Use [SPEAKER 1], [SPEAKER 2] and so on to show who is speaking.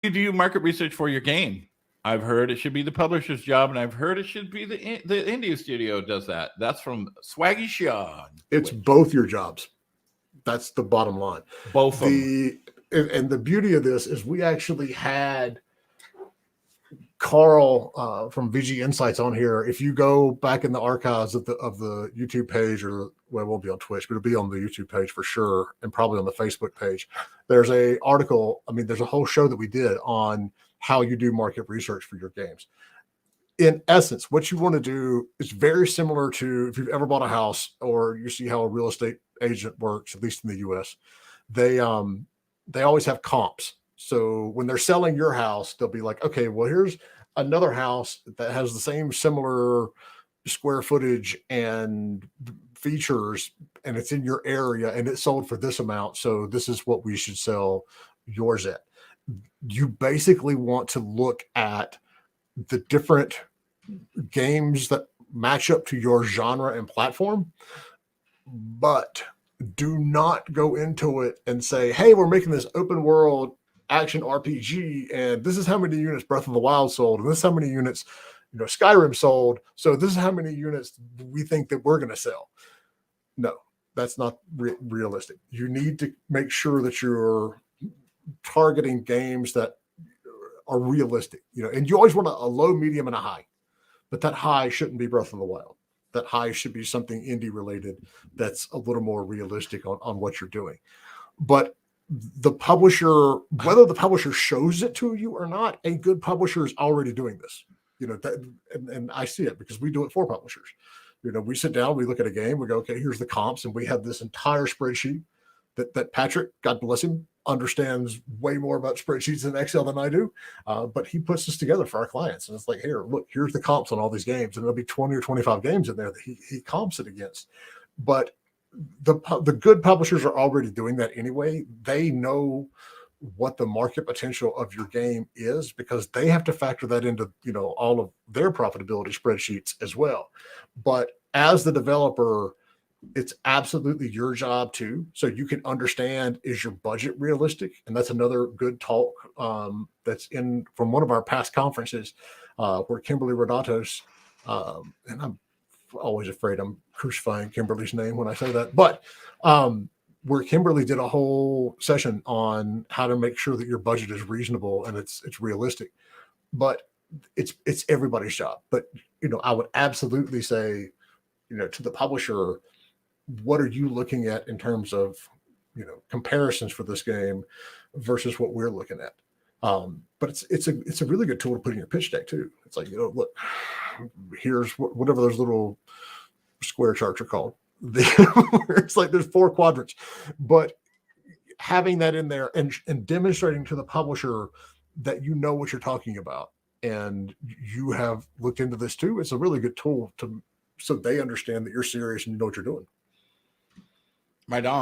[SPEAKER 1] you do market research for your game? I've heard it should be the publisher's job, and I've heard it should be the indie studio does that. That's from Swaggy Sean.
[SPEAKER 2] It's both your jobs. That's the bottom line.
[SPEAKER 1] Both of them.
[SPEAKER 2] And the beauty of this is we actually had Carl from VG Insights on here. If you go back in the archives of the YouTube page, or well, it won't be on Twitch, but it'll be on the YouTube page for sure, and probably on the Facebook page. There's a article. I mean, there's a whole show that we did on how you do market research for your games. In essence, what you want to do is very similar to if you've ever bought a house or you see how a real estate agent works, at least in the US. They always have comps. So when they're selling your house, they'll be like, okay, well, here's another house that has the same similar square footage and features, and it's in your area and it's sold for this amount. So this is what we should sell yours at. You basically want to look at the different games that match up to your genre and platform, but do not go into it and say, hey, we're making this open world action RPG, and this is how many units Breath of the Wild sold, and this is how many units Skyrim sold, so this is how many units we think that we're going to sell. No, that's not realistic. You need to make sure that you're targeting games that are realistic, and you always want a low, medium, and a high, but that high shouldn't be Breath of the Wild. That high should be something indie related that's a little more realistic on what you're doing. But the publisher, whether the publisher shows it to you or not, a good publisher is already doing this. And I see it because we do it for publishers. We sit down, we look at a game, we go, okay, here's the comps, and we have this entire spreadsheet that Patrick, God bless him, understands way more about spreadsheets and Excel than I do. But he puts this together for our clients. And it's like, here, look, here's the comps on all these games. And there'll be 20 or 25 games in there that he comps it against. But the good publishers are already doing that anyway. They know what the market potential of your game is because they have to factor that into, all of their profitability spreadsheets as well. But as the developer, it's absolutely your job too. So you can understand, is your budget realistic? And that's another good talk that's in from one of our past conferences where Kimberly Rodatos, and I'm always afraid I'm crucifying Kimberly's name when I say that, but where Kimberly did a whole session on how to make sure that your budget is reasonable and it's realistic. But it's everybody's job. But I would absolutely say, to the publisher, what are you looking at in terms of comparisons for this game versus what we're looking at? But it's a really good tool to put in your pitch deck too. It's like, look, here's whatever those little square charts are called. It's like there's 4 quadrants, but having that in there and demonstrating to the publisher that you know what you're talking about and you have looked into this too, it's a really good tool so they understand that you're serious and you know what you're doing.
[SPEAKER 1] Right on.